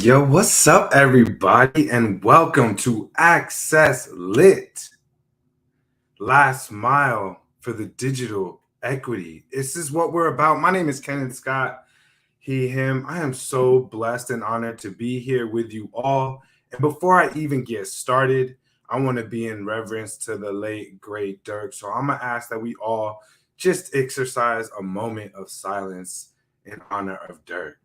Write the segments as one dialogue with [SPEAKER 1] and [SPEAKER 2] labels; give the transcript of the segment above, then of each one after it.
[SPEAKER 1] Yo, what's up, everybody, and welcome to Access Lit, last mile for the digital equity. This is what we're about. My name is Kennan Scott, he, him. I am so blessed and honored to be here with you all. And before I even get started, I want to be in reverence to the late, great Dirk. So I'm going to ask that we all just exercise a moment of silence in honor of Dirk.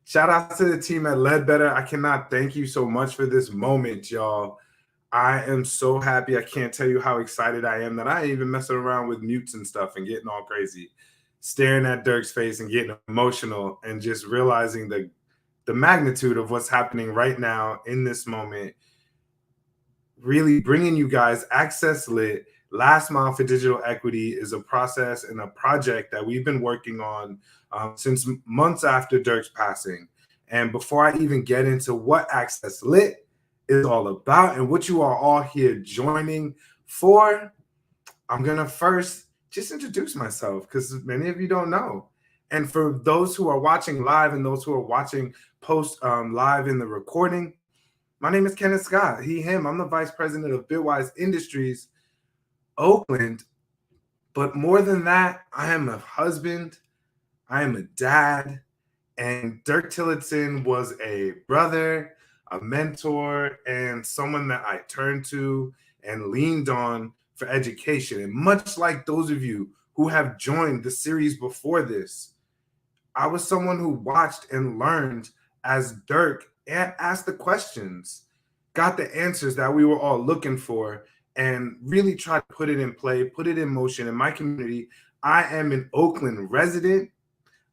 [SPEAKER 1] Shout out to the team at Ledbetter. I cannot thank you so much for this moment, y'all. I am so happy. I can't tell you how excited I am that I ain't even messing around with mutes and stuff and getting all crazy, staring at Dirk's face and getting emotional and just realizing the magnitude of what's happening right now in this moment. Really bringing you guys Access Lit. Last Mile for Digital Equity is a process and a project that we've been working on since months after Dirk's passing. And before I even get into what Access Lit is all about and what you are all here joining for, I'm going to first just introduce myself because many of you don't know. And for those who are watching live and those who are watching post live in the recording, my name is Kennan Scott, he, him. I'm the vice president of Bitwise Industries, Oakland. But more than that, I am a husband, I am a dad, and Dirk Tillotson was a brother, a mentor, and someone that I turned to and leaned on for education. And much like those of you who have joined the series before this, I was someone who watched and learned as Dirk asked the questions, got the answers that we were all looking for, and really tried to put it in play, put it in motion in my community. I am an Oakland resident.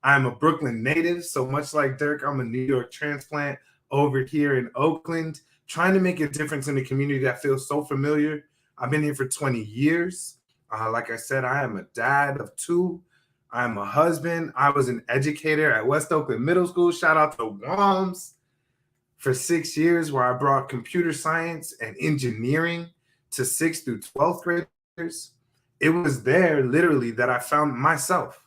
[SPEAKER 1] I'm a Brooklyn native. So much like Dirk, I'm a New York transplant over here in Oakland, trying to make a difference in a community that feels so familiar. I've been here for 20 years. Like I said, I am a dad of two. I'm a husband. I was an educator at West Oakland Middle School. Shout out to WOMS for 6 years, where I brought computer science and engineering to 6th through 12th graders. It was there literally that I found myself.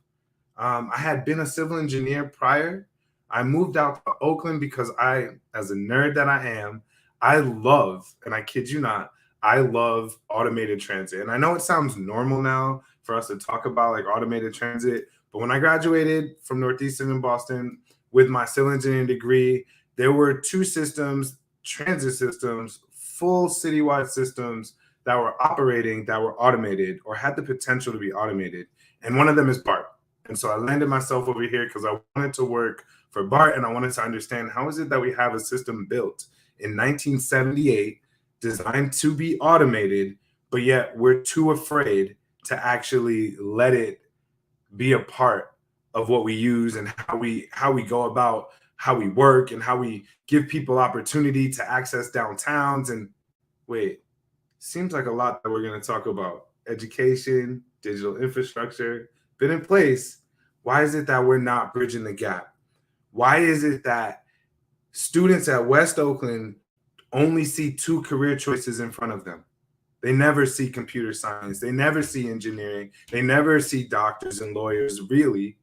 [SPEAKER 1] I had been a civil engineer prior. I moved out to Oakland because I, as a nerd that I am, I love, and I kid you not, I love automated transit. And I know it sounds normal now for us to talk about like automated transit, but when I graduated from Northeastern in Boston with my civil engineering degree, there were two systems, transit systems, full citywide systems that were operating, that were automated or had the potential to be automated. And one of them is BART. And so I landed myself over here because I wanted to work for BART and I wanted to understand how is it that we have a system built in 1978 designed to be automated, but yet we're too afraid to actually let it be a part of what we use and how we go about how we work and how we give people opportunity to access downtowns. And wait, seems like a lot that we're going to talk about. Education, digital infrastructure, been in place. Why is it that we're not bridging the gap? Why is it that students at West Oakland only see two career choices in front of them? They never see computer science. They never see engineering. They never see doctors and lawyers, really,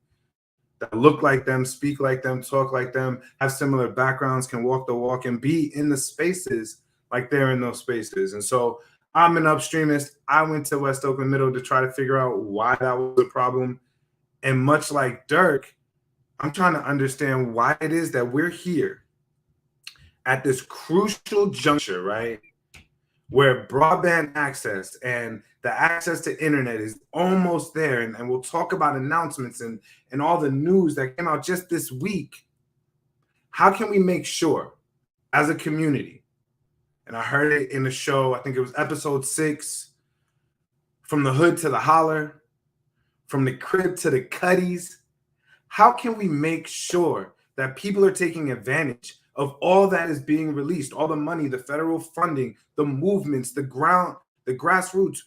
[SPEAKER 1] that look like them, speak like them, talk like them, have similar backgrounds, can walk the walk, and be in the spaces like they're in those spaces. And so I'm an upstreamist. I went to West Oakland Middle to try to figure out why that was a problem. And much like Dirk, I'm trying to understand why it is that we're here at this crucial juncture, right? where broadband access and the access to internet is almost there. And we'll talk about announcements and all the news that came out just this week. How can we make sure as a community, and I heard it in the show, I think it was episode 6, from the hood to the holler, from the crib to the cuddies, how can we make sure that people are taking advantage of all that is being released, all the money, the federal funding, the movements, the grassroots,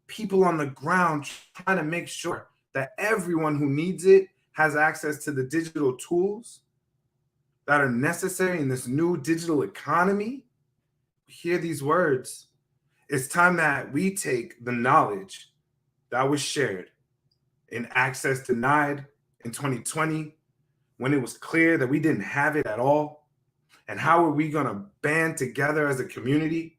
[SPEAKER 1] people on the ground, trying to make sure that everyone who needs it has access to the digital tools that are necessary in this new digital economy? Hear these words. It's time that we take the knowledge that was shared in access denied in 2020, when it was clear that we didn't have it at all. And how are we going to band together as a community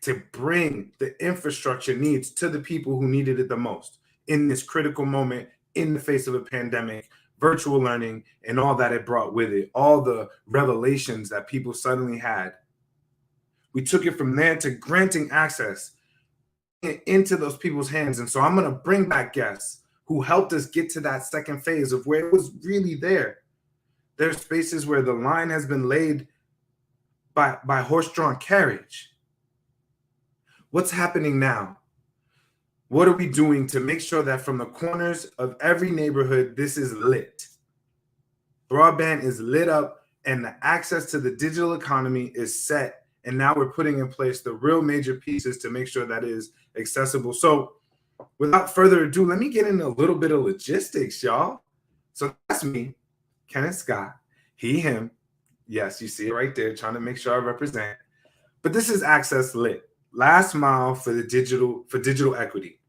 [SPEAKER 1] to bring the infrastructure needs to the people who needed it the most in this critical moment, in the face of a pandemic, virtual learning, and all that it brought with it, all the revelations that people suddenly had. We took it from there to granting access into those people's hands. And so I'm going to bring back guests who helped us get to that second phase of where it was really there. There's spaces where the line has been laid by horse-drawn carriage. What's happening now? What are we doing to make sure that from the corners of every neighborhood, this is lit? Broadband is lit up and the access to the digital economy is set. And now we're putting in place the real major pieces to make sure that is accessible. So without further ado, let me get into a little bit of logistics, y'all. So that's me, Kennan Scott, he, him. Yes, you see it right there, trying to make sure I represent. But this is Access Lit, last mile for digital equity.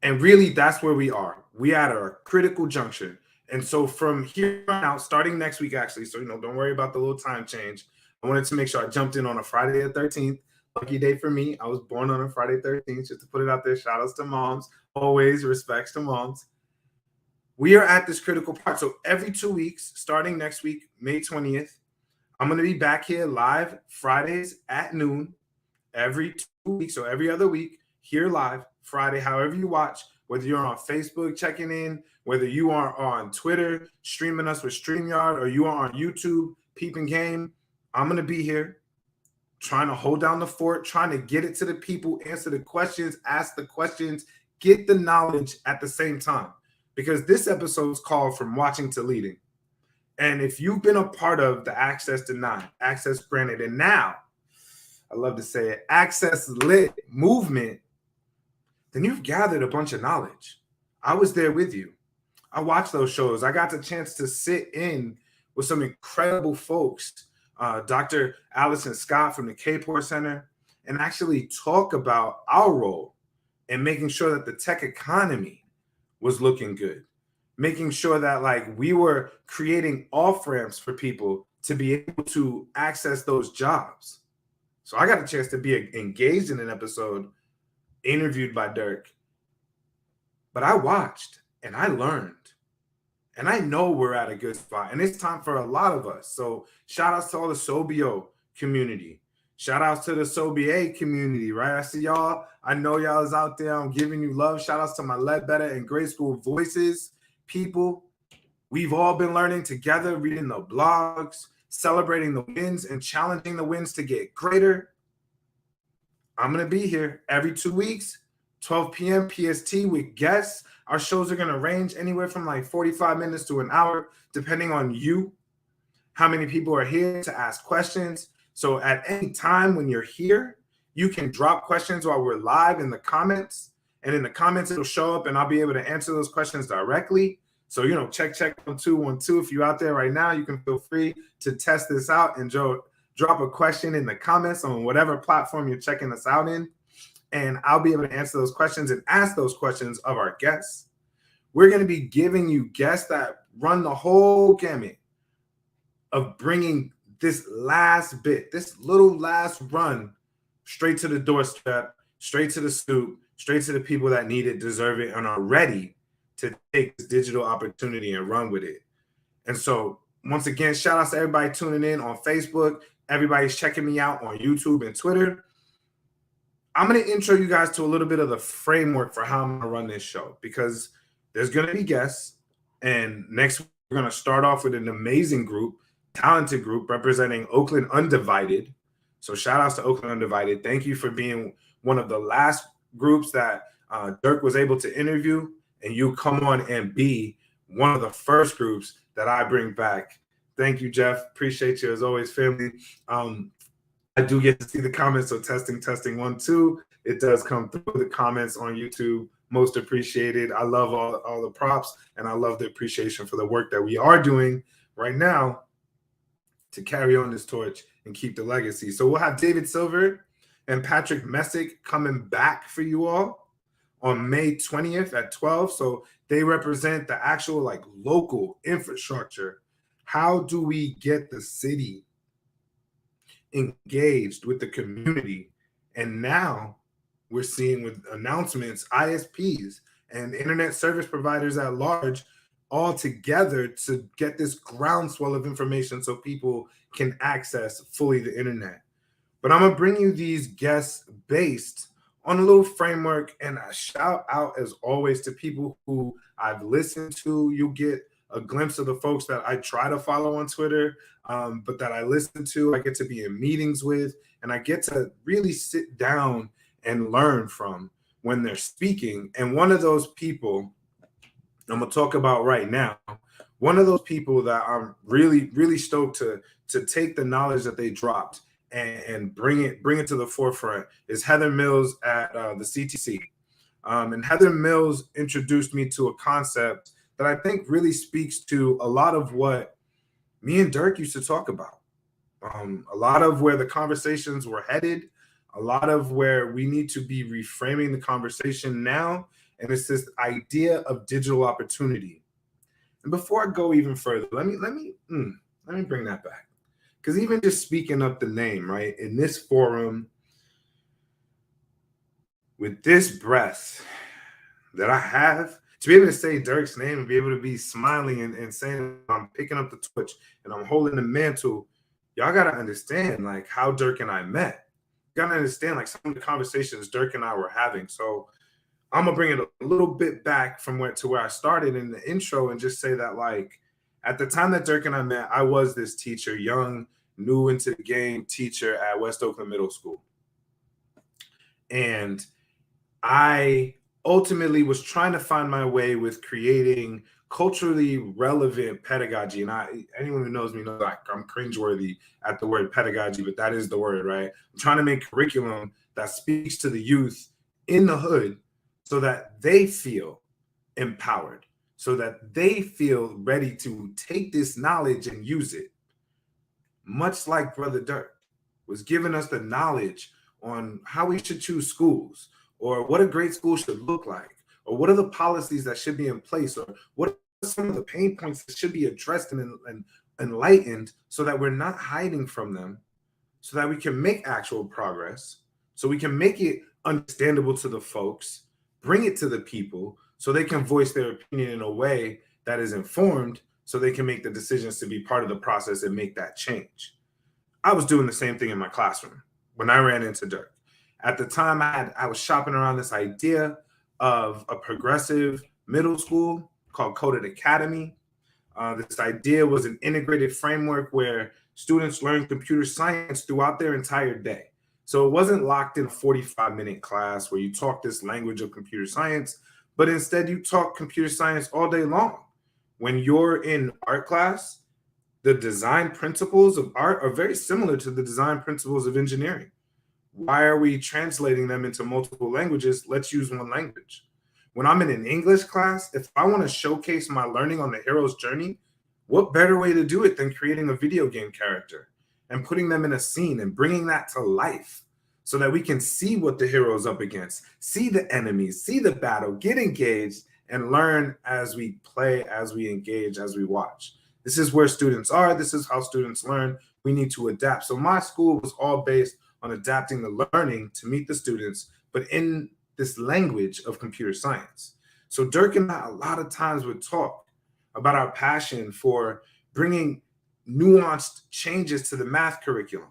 [SPEAKER 1] And really, that's where we are. We at a critical juncture. And so from here on out, starting next week, actually, so don't worry about the little time change. I wanted to make sure I jumped in on a Friday the 13th. Lucky day for me. I was born on a Friday 13th, just to put it out there. Shout outs to moms. Always respects to moms. We are at this critical part. So every 2 weeks, starting next week, May 20th, I'm going to be back here live Fridays at noon every 2 weeks. So every other week, here live Friday, however you watch, whether you're on Facebook checking in, whether you are on Twitter streaming us with StreamYard, or you are on YouTube peeping game, I'm going to be here trying to hold down the fort, trying to get it to the people, answer the questions, ask the questions, get the knowledge at the same time. Because this episode is called From Watching to Leading. And if you've been a part of the Access Denied, Access Granted, and now, I love to say it, Access Lit movement, then you've gathered a bunch of knowledge. I was there with you. I watched those shows. I got the chance to sit in with some incredible folks, Dr. Allison Scott from the K-Port Center, and actually talk about our role in making sure that the tech economy was looking good, making sure that we were creating off-ramps for people to be able to access those jobs. So I got a chance to be engaged in an episode, interviewed by Dirk, but I watched and I learned. And I know we're at a good spot, and it's time for a lot of us. So shout outs to all the Sobio community. Shout outs to the Sobia community, right? I see y'all. I know y'all is out there. I'm giving you love. Shout outs to my Ledbetter and Grade School Voices people. We've all been learning together, reading the blogs, celebrating the wins, and challenging the wins to get greater. I'm going to be here every 2 weeks, 12 p.m. PST with guests. Our shows are going to range anywhere from 45 minutes to an hour, depending on you, how many people are here to ask questions. So at any time when you're here, you can drop questions while we're live in the comments. And in the comments, it'll show up and I'll be able to answer those questions directly. So, check 1212. If you're out there right now, you can feel free to test this out and drop a question in the comments on whatever platform you're checking us out in. And I'll be able to answer those questions and ask those questions of our guests. We're going to be giving you guests that run the whole gamut of bringing this last bit, this little last run, straight to the doorstep, straight to the scoop, straight to the people that need it, deserve it, and are ready to take this digital opportunity and run with it. And so, once again, shout out to everybody tuning in on Facebook, everybody's checking me out on YouTube and Twitter. I'm going to intro you guys to a little bit of the framework for how I'm going to run this show, because there's going to be guests. And next week, we're going to start off with an amazing group, talented group representing Oakland Undivided. So shout outs to Oakland Undivided. Thank you for being one of the last groups that Dirk was able to interview. And you come on and be one of the first groups that I bring back. Thank you, Jeff. Appreciate you as always, family. I do get to see the comments, so testing 1, 2. It does come through the comments on YouTube. Most appreciated. I love all the props, and I love the appreciation for the work that we are doing right now to carry on this torch and keep the legacy. So we'll have David Silver and Patrick Messick coming back for you all on May 20th at 12. So they represent the actual like local infrastructure. How do we get the city engaged with the community? And now we're seeing with announcements, ISPs and internet service providers at large all together to get this groundswell of information so people can access fully the internet. But I'm going to bring you these guests based on a little framework, and a shout out as always to people who I've listened to. You get a glimpse of the folks that I try to follow on Twitter, but that I listen to, I get to be in meetings with, and I get to really sit down and learn from when they're speaking. And one of those people I'm going to talk about right now, one of those people that I'm really, really stoked to take the knowledge that they dropped and bring it to the forefront is Heather Mills at the CTC. And Heather Mills introduced me to a concept that I think really speaks to a lot of what me and Dirk used to talk about. A lot of where the conversations were headed, a lot of where we need to be reframing the conversation now. And it's this idea of digital opportunity. And before I go even further, let me bring that back. Because even just speaking up the name, right, in this forum, with this breath that I have, to be able to say Dirk's name and be able to be smiling and saying I'm picking up the torch and I'm holding the mantle, y'all got to understand like how Dirk and I met. You got to understand like some of the conversations Dirk and I were having. So I'm going to bring it a little bit back from where I started in the intro and just say that like at the time that Dirk and I met, I was this teacher, young, new into the game teacher at West Oakland Middle School. And I ultimately was trying to find my way with creating culturally relevant pedagogy. And anyone who knows me knows like I'm cringeworthy at the word pedagogy, but that is the word, right? I'm trying to make curriculum that speaks to the youth in the hood so that they feel empowered, so that they feel ready to take this knowledge and use it. Much like Brother Dirk was giving us the knowledge on how we should choose schools, or what a great school should look like, or what are the policies that should be in place, or what are some of the pain points that should be addressed and enlightened so that we're not hiding from them, so that we can make actual progress, so we can make it understandable to the folks, bring it to the people so they can voice their opinion in a way that is informed so they can make the decisions to be part of the process and make that change. I was doing the same thing in my classroom when I ran into Dirk. At the time, I was shopping around this idea of a progressive middle school called Coded Academy. This idea was an integrated framework where students learn computer science throughout their entire day. So it wasn't locked in a 45-minute class where you talk this language of computer science, but instead you talk computer science all day long. When you're in art class, the design principles of art are very similar to the design principles of engineering. Why are we translating them into multiple languages? Let's use one language. When I'm in an English class, if I want to showcase my learning on the hero's journey, what better way to do it than creating a video game character and putting them in a scene and bringing that to life so that we can see what the hero's up against, see the enemies, see the battle, get engaged, and learn as we play, as we engage, as we watch. This is where students are. This is how students learn. We need to adapt. So my school was all based on adapting the learning to meet the students, but in this language of computer science. So Dirk and I a lot of times would talk about our passion for bringing nuanced changes to the math curriculum.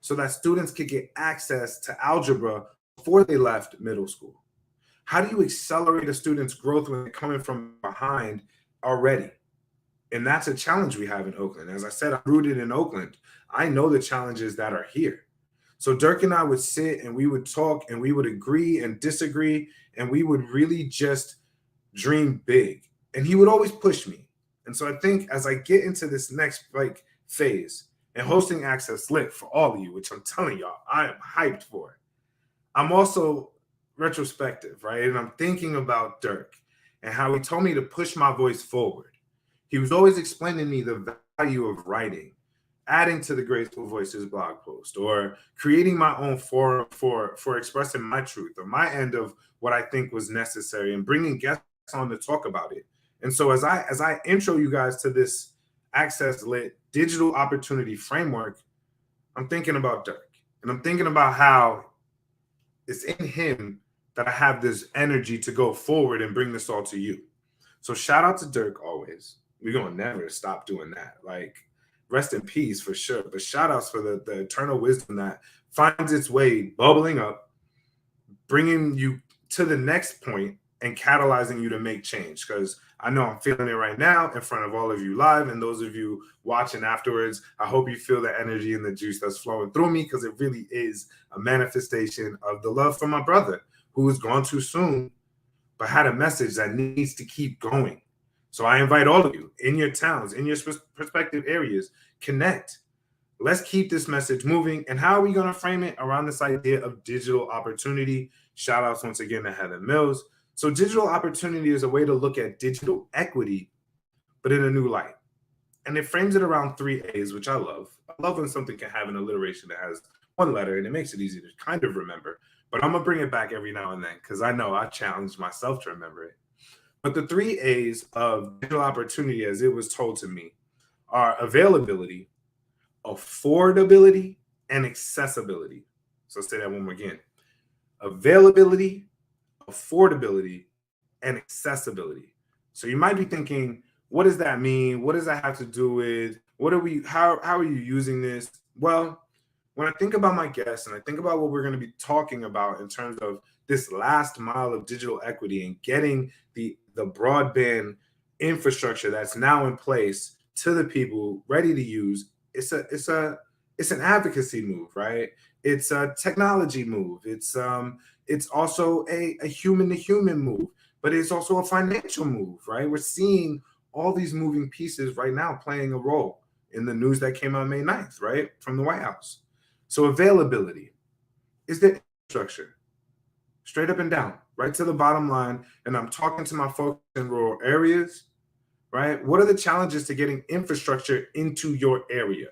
[SPEAKER 1] so that students could get access to algebra before they left middle school? How do you accelerate a student's growth when they're coming from behind already? And that's a challenge we have in Oakland. As I said, I'm rooted in Oakland. I know the challenges that are here. So Dirk and I would sit and we would talk and we would agree and disagree and we would really just dream big. And he would always push me. And so I think as I get into this next phase and hosting Access Lit for all of you, which I'm telling y'all, I am hyped for. I'm also retrospective, right? And I'm thinking about Dirk and how he told me to push my voice forward. He was always explaining to me the value of writing, adding to the Graceful Voices blog post, or creating my own forum for expressing my truth or my end of what I think was necessary and bringing guests on to talk about it. And so as I intro you guys to this Access Lit digital opportunity framework, I'm thinking about Dirk. And I'm thinking about how it's in him that I have this energy to go forward and bring this all to you. So shout out to Dirk always. We're going to never stop doing that. Like, rest in peace for sure. But shout outs for the eternal wisdom that finds its way bubbling up, bringing you to the next point and catalyzing you to make change. Because I know I'm feeling it right now in front of all of you live, and those of you watching afterwards. I hope you feel the energy and the juice that's flowing through me, because it really is a manifestation of the love for my brother who was gone too soon, but had a message that needs to keep going. So I invite all of you in your towns, in your prospective areas, connect. Let's keep this message moving. And how are we going to frame it? Around this idea of digital opportunity. Shout outs once again to Heather Mills. So digital opportunity is a way to look at digital equity, but in a new light. And it frames it around 3 A's, which I love. I love when something can have an alliteration that has one letter, and it makes it easy to kind of remember. But I'm going to bring it back every now and then, because I know I challenged myself to remember it. But the 3 A's of digital opportunity, as it was told to me, are availability, affordability, and accessibility. So I'll say that one more again. Availability, affordability, and accessibility. So you might be thinking, what does that mean? What does that have to do with? How are you using this? Well, when I think about my guests and I think about what we're going to be talking about in terms of this last mile of digital equity and getting the broadband infrastructure that's now in place to the people ready to use, it's an advocacy move, right? It's a technology move. It's also a human to human move, but it's also a financial move, right? We're seeing all these moving pieces right now playing a role in the news that came out May 9th, right, from the White House. So availability is the infrastructure, straight up and down, right to the bottom line. And I'm talking to my folks in rural areas, right? What are the challenges to getting infrastructure into your area?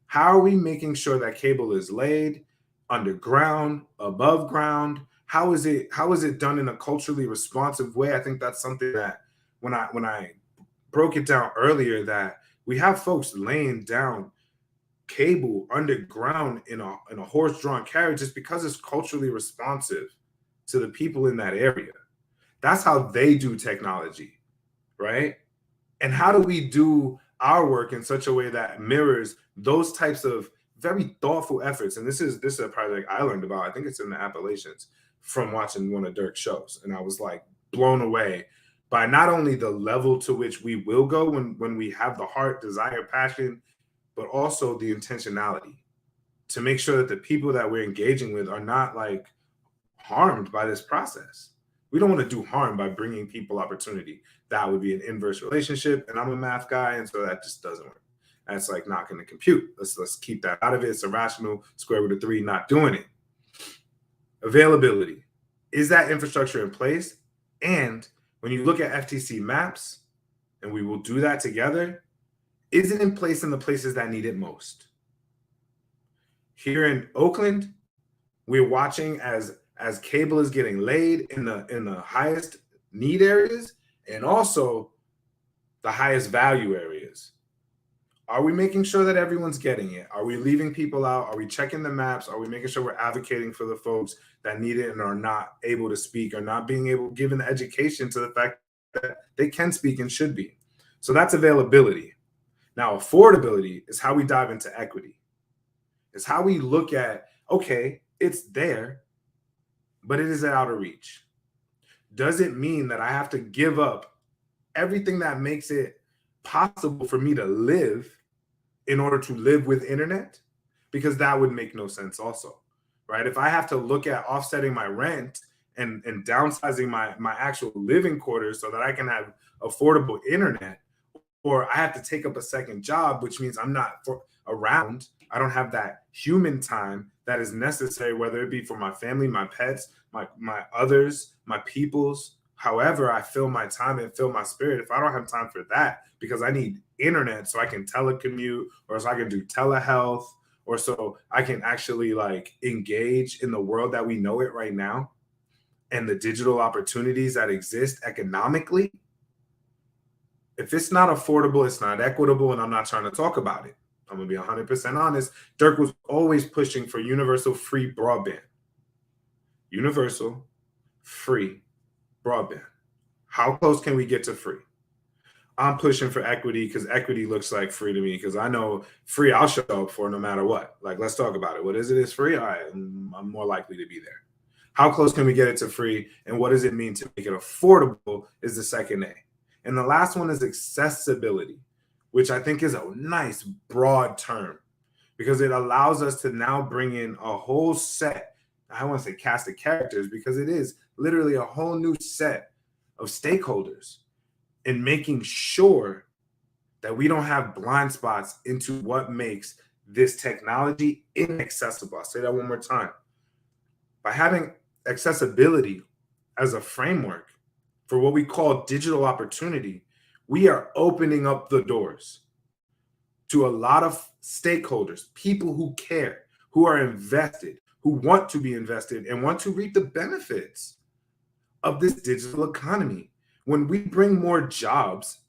[SPEAKER 1] How are we making sure that cable is laid underground, above ground? How is it done in a culturally responsive way? I think that's something that when I broke it down earlier, that we have folks laying down cable underground in a horse-drawn carriage just because it's culturally responsive to the people in that area. That's how they do technology, right? And how do we do our work in such a way that mirrors those types of very thoughtful efforts? And this is a project I learned about. I think it's in the Appalachians from watching one of Dirk's shows. And I was like blown away by not only the level to which we will go when we have the heart, desire, passion, but also the intentionality to make sure that the people that we're engaging with are not like harmed by this process. We don't want to do harm by bringing people opportunity. That would be an inverse relationship. And I'm a math guy, and so that just doesn't work. That's like not going to compute. Let's keep that out of it. It's irrational. Square root of 3, not doing it. Availability. Is that infrastructure in place? And when you look at FTC maps, and we will do that together, is it in place in the places that need it most? Here in Oakland, we're watching as cable is getting laid in the highest need areas and also the highest value areas. Are we making sure that everyone's getting it? Are we leaving people out? Are we checking the maps? Are we making sure we're advocating for the folks that need it and are not able to speak, or not being able, given the education to the fact that they can speak and should be? So that's availability. Now, affordability is how we dive into equity. It's how we look at, okay, it's there, but it is out of reach. Does it mean that I have to give up everything that makes it possible for me to live in order to live with internet? Because that would make no sense also, right? If I have to look at offsetting my rent and downsizing my actual living quarters so that I can have affordable internet, or I have to take up a second job, which means I'm not around. I don't have that human time that is necessary, whether it be for my family, my pets, my others, my peoples. However, I fill my time and fill my spirit. If I don't have time for that because I need internet so I can telecommute, or so I can do telehealth, or so I can actually like engage in the world that we know it right now and the digital opportunities that exist economically, if it's not affordable, it's not equitable, and I'm not trying to talk about it. I'm gonna be 100% honest. Dirk was always pushing for universal free broadband. Universal free broadband. How close can we get to free? I'm pushing for equity because equity looks like free to me, because I know free I'll show up for no matter what. Like, let's talk about it. What is it? It's free? All right, I'm more likely to be there. How close can we get it to free? And what does it mean to make it affordable is the second A. And the last one is accessibility, which I think is a nice broad term because it allows us to now bring in a whole set. I don't want to say cast of characters because it is literally a whole new set of stakeholders in making sure that we don't have blind spots into what makes this technology inaccessible. I'll say that one more time. By having accessibility as a framework for what we call digital opportunity, we are opening up the doors to a lot of stakeholders, people who care, who are invested, who want to be invested and want to reap the benefits of this digital economy. When we bring more jobs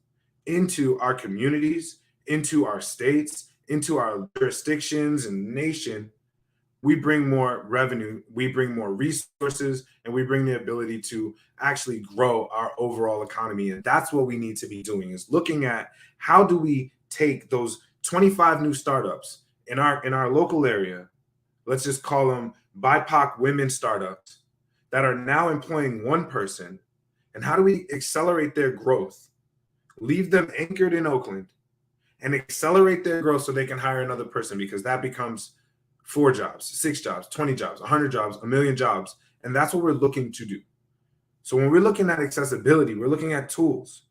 [SPEAKER 1] into our communities, into our states, into our jurisdictions and nation, we bring more revenue, we bring more resources, and we bring the ability to actually grow our overall economy. And that's what we need to be doing, is looking at how do we take those 25 new startups in our local area, let's just call them BIPOC women startups that are now employing one person, and how do we accelerate their growth, leave them anchored in Oakland, and accelerate their growth so they can hire another person, because that becomes 4 jobs, 6 jobs, 20 jobs, 100 jobs, a million jobs. And that's what we're looking to do. So when we're looking at accessibility, we're looking at tools.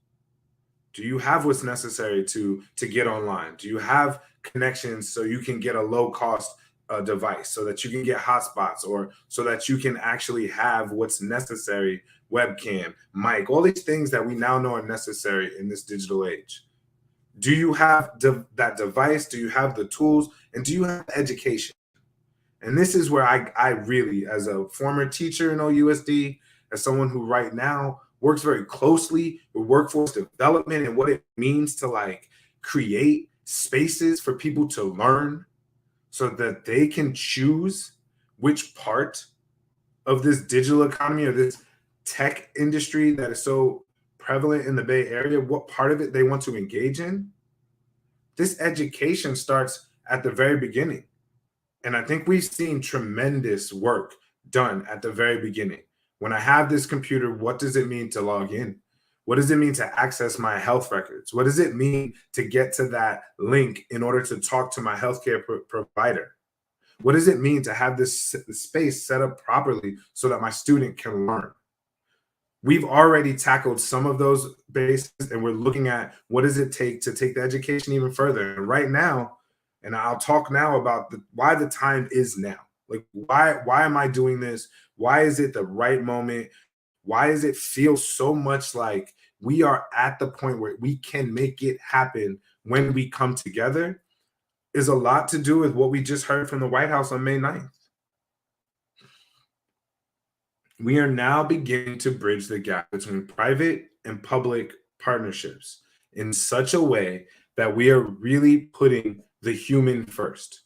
[SPEAKER 1] Do you have what's necessary to get online? Do you have connections so you can get a low cost device, so that you can get hotspots, or so that you can actually have what's necessary, webcam, mic, all these things that we now know are necessary in this digital age? Do you have that device? Do you have the tools? And do you have education? And this is where I really, as a former teacher in OUSD, as someone who right now works very closely with workforce development and what it means to like create spaces for people to learn so that they can choose which part of this digital economy or this tech industry that is so prevalent in the Bay Area, what part of it they want to engage in. This education starts at the very beginning. And I think we've seen tremendous work done at the very beginning. When I have this computer, what does it mean to log in? What does it mean to access my health records? What does it mean to get to that link in order to talk to my healthcare provider? What does it mean to have this space set up properly so that my student can learn? We've already tackled some of those bases, and we're looking at what does it take to take the education even further. And right now, and I'll talk now about why the time is now. Like, why am I doing this? Why is it the right moment? Why does it feel so much like we are at the point where we can make it happen when we come together? Is a lot to do with what we just heard from the White House on May 9th. We are now beginning to bridge the gap between private and public partnerships in such a way that we are really putting the human first.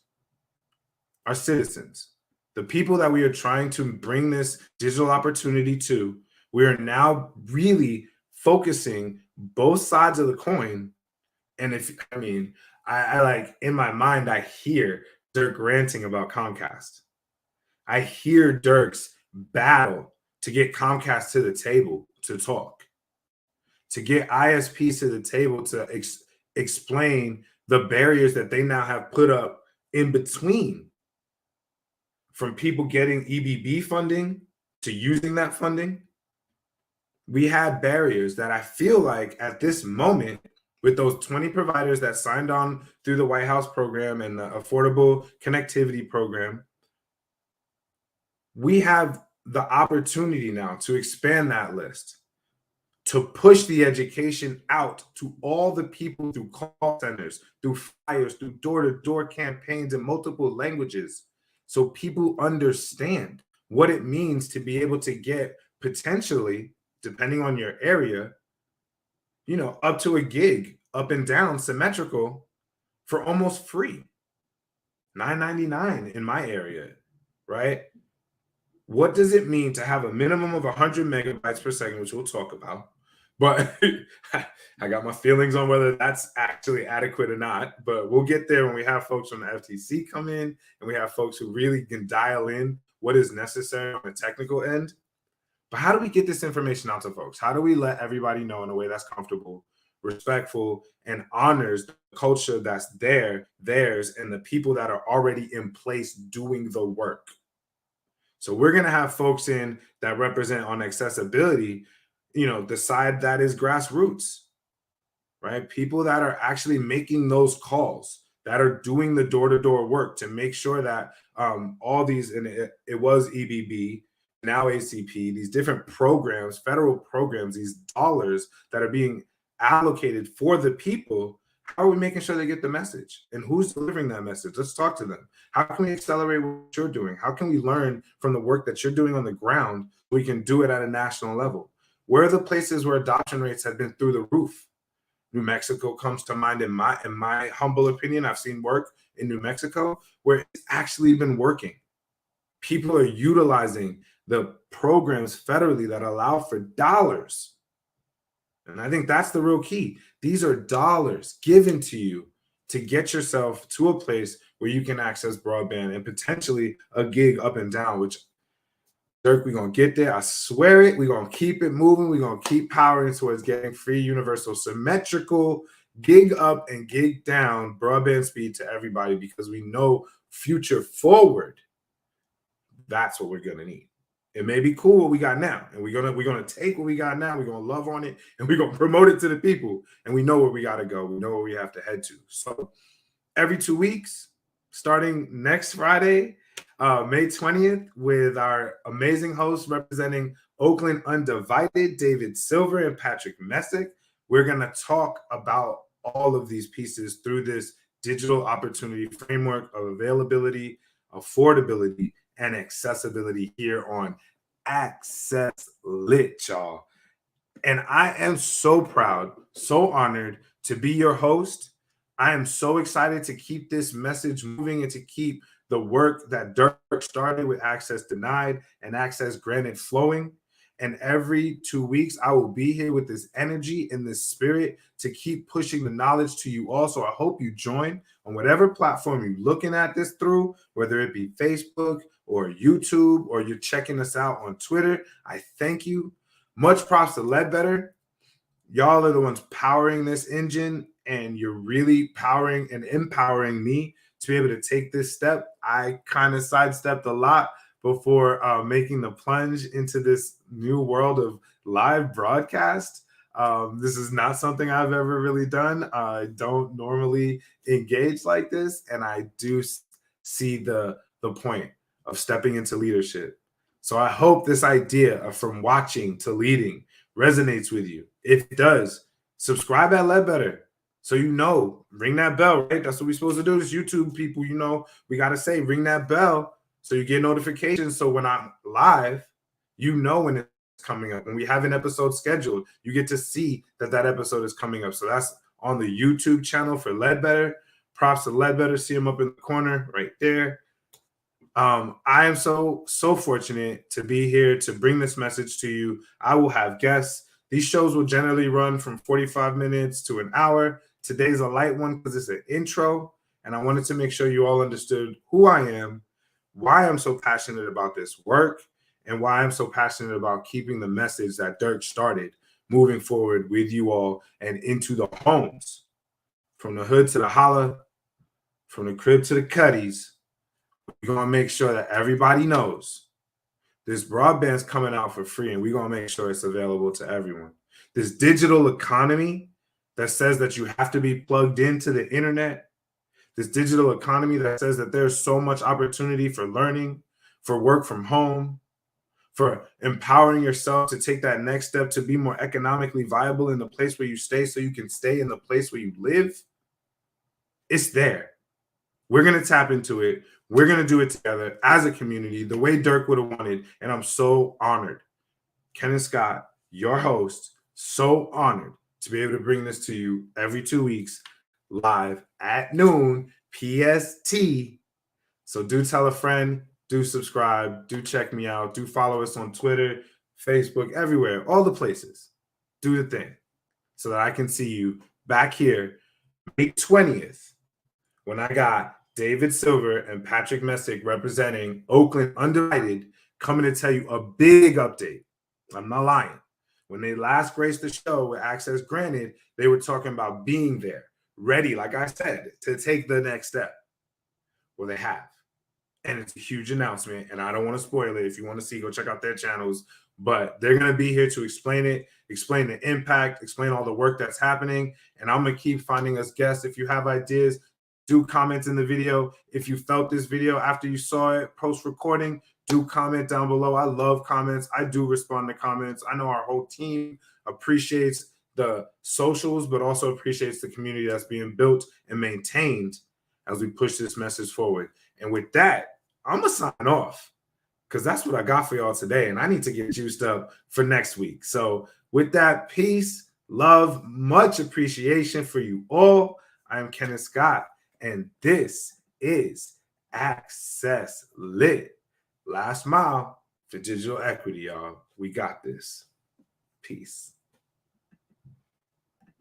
[SPEAKER 1] Our citizens, the people that we are trying to bring this digital opportunity to, we are now really focusing both sides of the coin. And I like, in my mind, I hear Dirk ranting about Comcast. I hear Dirk's battle to get Comcast to the table to talk, to get ISPs to the table to explain the barriers that they now have put up in between, from people getting EBB funding to using that funding. We had barriers that I feel like at this moment, with those 20 providers that signed on through the White House program and the Affordable Connectivity Program, we have the opportunity now to expand that list, to push the education out to all the people through call centers, through flyers, through door-to-door campaigns in multiple languages, so people understand what it means to be able to get, potentially, depending on your area, up to a gig, up and down, symmetrical, for almost free. $9.99 in my area, right? What does it mean to have a minimum of 100 megabytes per second, which we'll talk about? But I got my feelings on whether that's actually adequate or not. But we'll get there when we have folks from the FTC come in and we have folks who really can dial in what is necessary on the technical end. But how do we get this information out to folks? How do we let everybody know in a way that's comfortable, respectful, and honors the culture that's theirs, and the people that are already in place doing the work? So we're going to have folks in that represent on accessibility, the side that is grassroots, right? People that are actually making those calls, that are doing the door-to-door work to make sure that all these, and it was EBB, now ACP, these different programs, federal programs, these dollars that are being allocated for the people, how are we making sure they get the message? And who's delivering that message? Let's talk to them. How can we accelerate what you're doing? How can we learn from the work that you're doing on the ground so we can do it at a national level? Where are the places where adoption rates have been through the roof? New Mexico comes to mind in my humble opinion. I've seen work in New Mexico where it's actually been working. People are utilizing the programs federally that allow for dollars. And I think that's the real key. These are dollars given to you to get yourself to a place where you can access broadband and potentially a gig up and down, which, Dirk, we're going to get there. I swear it. We're going to keep it moving. We're going to keep powering towards getting free, universal, symmetrical, gig up and gig down broadband speed to everybody, because we know future forward, that's what we're going to need. It may be cool what we got now, and we're gonna take what we got now, we're gonna love on it, and we're gonna promote it to the people, and we know where we gotta go, we know where we have to head to. So every 2 weeks, starting next Friday, May 20th, with our amazing hosts representing Oakland Undivided, David Silver and Patrick Messick, we're gonna talk about all of these pieces through this digital opportunity framework of availability, affordability, and accessibility here on Access Lit, y'all. And I am so proud, so honored to be your host. I am so excited to keep this message moving and to keep the work that Dirk started with Access Denied and Access Granted flowing. And every 2 weeks, I will be here with this energy and this spirit to keep pushing the knowledge to you all. So I hope you join on whatever platform you're looking at this through, whether it be Facebook or YouTube, or you're checking us out on Twitter. I thank you. Much props to Ledbetter. Y'all are the ones powering this engine, and you're really powering and empowering me to be able to take this step. I kind of sidestepped a lot before making the plunge into this new world of live broadcast. This is not something I've ever really done. I don't normally engage like this, and I do see the point of stepping into leadership. So I hope this idea of from watching to leading resonates with you. If it does, subscribe at Ledbetter. So ring that bell, right? That's what we're supposed to do. This YouTube people, we got to say, ring that bell so you get notifications. So when I'm live, when it's coming up. When we have an episode scheduled, you get to see that episode is coming up. So that's on the YouTube channel for Ledbetter. Props to Ledbetter. See him up in the corner right there. I am so fortunate to be here to bring this message to you. I will have guests. These shows will generally run from 45 minutes to an hour. Today's a light one because it's an intro. And I wanted to make sure you all understood who I am, why I'm so passionate about this work, and why I'm so passionate about keeping the message that Dirk started moving forward with you all and into the homes, from the hood to the holla, from the crib to the cuddies. We're going to make sure that everybody knows this broadband's coming out for free, and we're going to make sure it's available to everyone. This digital economy that says that you have to be plugged into the internet, this digital economy that says that there's so much opportunity for learning, for work from home, for empowering yourself to take that next step to be more economically viable in the place where you stay so you can stay in the place where you live. It's there. We're going to tap into it. We're going to do it together as a community, the way Dirk would have wanted. And I'm so honored. Kennan Scott, your host, so honored to be able to bring this to you every 2 weeks live at noon PST. So do tell a friend, do subscribe, do check me out, do follow us on Twitter, Facebook, everywhere, all the places. Do the thing so that I can see you back here May 20th when I got David Silver and Patrick Messick representing Oakland Undivided coming to tell you a big update. I'm not lying. When they last graced the show with access granted, they were talking about being there, ready, like I said, to take the next step. Well, they have. And it's a huge announcement, and I don't want to spoil it. If you want to see, go check out their channels. But they're going to be here to explain it, explain the impact, explain all the work that's happening. And I'm going to keep finding us guests. If you have ideas, do comment in the video. If you felt this video after you saw it post-recording, do comment down below. I love comments. I do respond to comments. I know our whole team appreciates the socials, but also appreciates the community that's being built and maintained as we push this message forward. And with that, I'm going to sign off because that's what I got for y'all today. And I need to get juiced up for next week. So with that, peace, love, much appreciation for you all. I am Kennan Scott, and this is Access Lit. Last mile for digital equity, y'all. We got this. Peace.